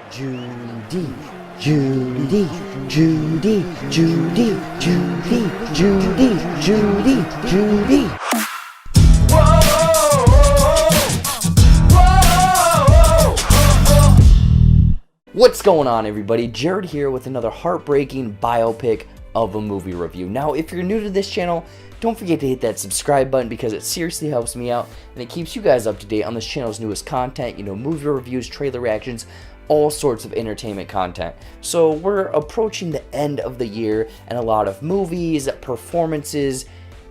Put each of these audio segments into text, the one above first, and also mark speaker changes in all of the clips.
Speaker 1: Judy, Judy, Judy, Judy, Judy, Judy, Judy, Judy. What's going on, everybody? Jared here with another heartbreaking biopic of a movie review. Now, if you're new to this channel, don't forget to hit that subscribe button because it seriously helps me out and it keeps you guys up to date on this channel's newest content, movie reviews, trailer reactions, all sorts of entertainment content. So we're approaching the end of the year and a lot of movies, performances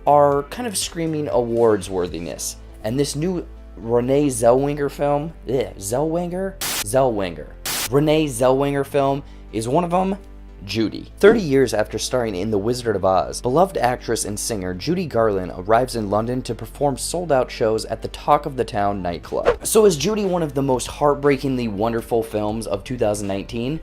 Speaker 1: are kind of screaming awards worthiness. And this new Renée Zellweger film, Renée Zellweger film is one of them, Judy. 30 years after starring in The Wizard of Oz, beloved actress and singer Judy Garland arrives in London to perform sold-out shows at the Talk of the Town nightclub. So is Judy one of the most heartbreakingly wonderful films of 2019?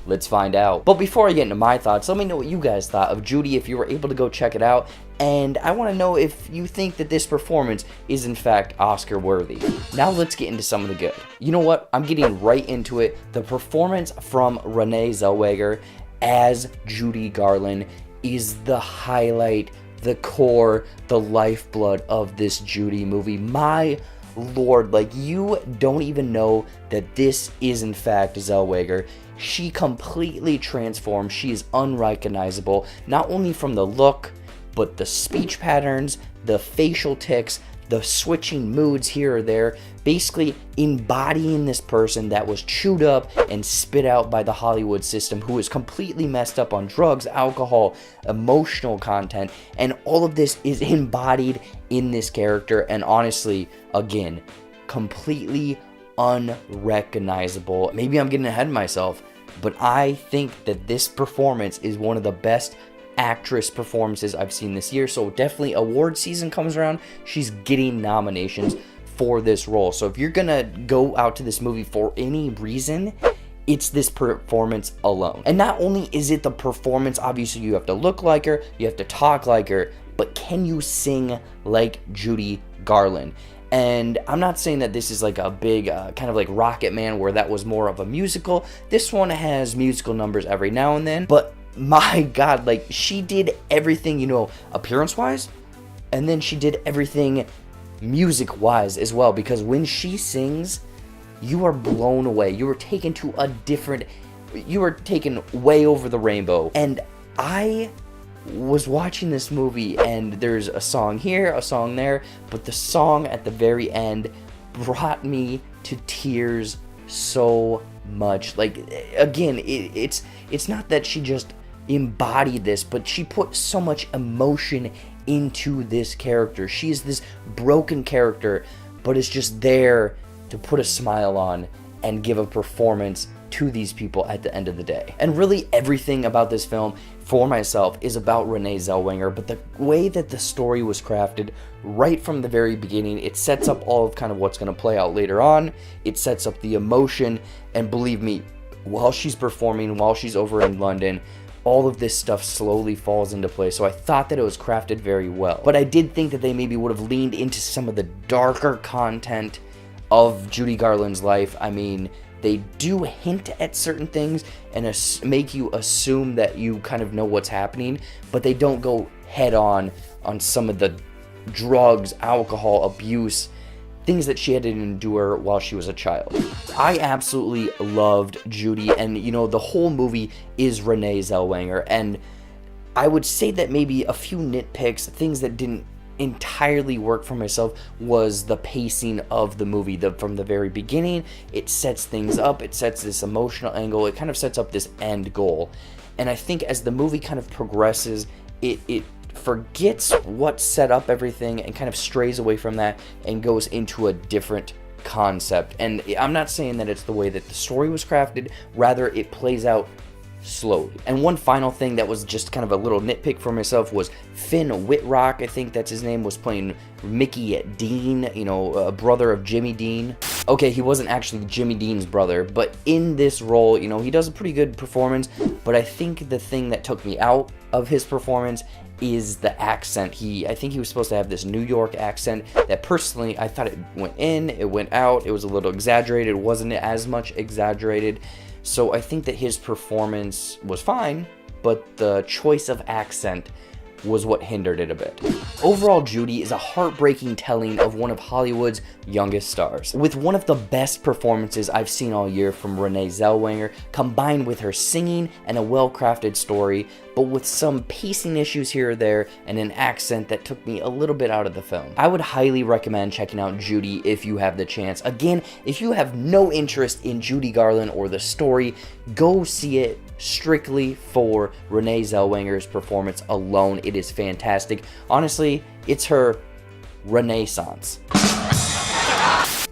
Speaker 1: Let's find out. But before I get into my thoughts, let me know what you guys thought of Judy if you were able to go check it out. And I want to know if you think that this performance is in fact Oscar worthy. Now let's get into some of the good. You know what? I'm getting right into it. The performance from Renée Zellweger as Judy Garland is the highlight, the core, the lifeblood of this Judy movie. My Lord, like, you don't even know that this is in fact Zellweger. She completely transformed. She is unrecognizable, not only from the look, but the speech patterns, the facial tics, the switching moods here or there, basically embodying this person that was chewed up and spit out by the Hollywood system, who is completely messed up on drugs, alcohol, emotional content, and all of this is embodied in this character, and honestly, again, completely unrecognizable. Maybe I'm getting ahead of myself, but I think that this performance is one of the best actress performances I've seen this year. So definitely award season comes around, she's getting nominations for this role. So if you're gonna go out to this movie for any reason, it's this performance alone. And not only is it the performance, obviously you have to look like her, you have to talk like her, but can you sing like Judy Garland? And I'm not saying that this is like a big kind of like Rocket Man where that was more of a musical. This one has musical numbers every now and then, but my God, like, she did everything, appearance-wise, and then she did everything music-wise as well, because when she sings, you are blown away. You are taken to you are taken way over the rainbow. And I was watching this movie, and there's a song here, a song there, but the song at the very end brought me to tears so much. Like, again, it's not that she just embodied this, but she put so much emotion into this character. She is this broken character, but is just there to put a smile on and give a performance to these people at the end of the day. And really everything about this film for myself is about Renée Zellweger, but the way that the story was crafted right from the very beginning, it sets up all of kind of what's going to play out later on. It sets up the emotion, and believe me, while she's performing, while she's over in London, all of this stuff slowly falls into place. So I thought that it was crafted very well. But I did think that they maybe would have leaned into some of the darker content of Judy Garland's life. I mean, they do hint at certain things and make you assume that you kind of know what's happening, but they don't go head on some of the drugs, alcohol, abuse, things that she had to endure while she was a child. I absolutely loved Judy, and the whole movie is Renée Zellweger, and I would say that maybe a few nitpicks, things that didn't entirely work for myself, was the pacing of the movie. From the very beginning, it sets things up, it sets this emotional angle, it kind of sets up this end goal, and I think as the movie kind of progresses, it forgets what set up everything and kind of strays away from that and goes into a different concept. And I'm not saying that it's the way that the story was crafted, rather it plays out slowly. And one final thing that was just kind of a little nitpick for myself was Finn Wittrock, I think that's his name, was playing Mickey Dean, a brother of Jimmy Dean. Okay, he wasn't actually Jimmy Dean's brother, but in this role, he does a pretty good performance, but I think the thing that took me out of his performance is the accent. I think he was supposed to have this New York accent that personally, I thought it went in, it went out, it was a little exaggerated, it wasn't as much exaggerated, So I think that his performance was fine, but the choice of accent was what hindered it a bit. Overall, Judy is a heartbreaking telling of one of Hollywood's youngest stars, with one of the best performances I've seen all year from Renée Zellweger, combined with her singing and a well-crafted story, but with some pacing issues here or there and an accent that took me a little bit out of the film. I would highly recommend checking out Judy if you have the chance. Again, if you have no interest in Judy Garland or the story, go see it strictly for Renée Zellweger's performance alone. It is fantastic. Honestly, it's her renaissance.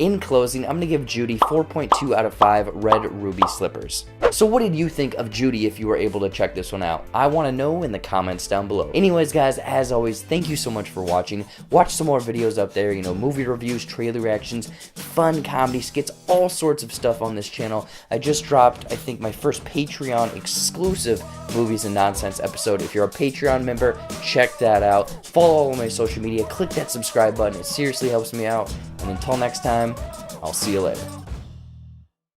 Speaker 1: In closing, I'm going to give Judy 4.2 out of 5 red ruby slippers. So what did you think of Judy if you were able to check this one out? I want to know in the comments down below. Anyways, guys, as always, thank you so much for watching. Watch some more videos up there, you know, movie reviews, trailer reactions, fun comedy skits, all sorts of stuff on this channel. I just dropped, I think, my first Patreon exclusive Movies and Nonsense episode. If you're a Patreon member, check that out. Follow all of my social media, click that subscribe button. It seriously helps me out. And until next time, I'll see you later.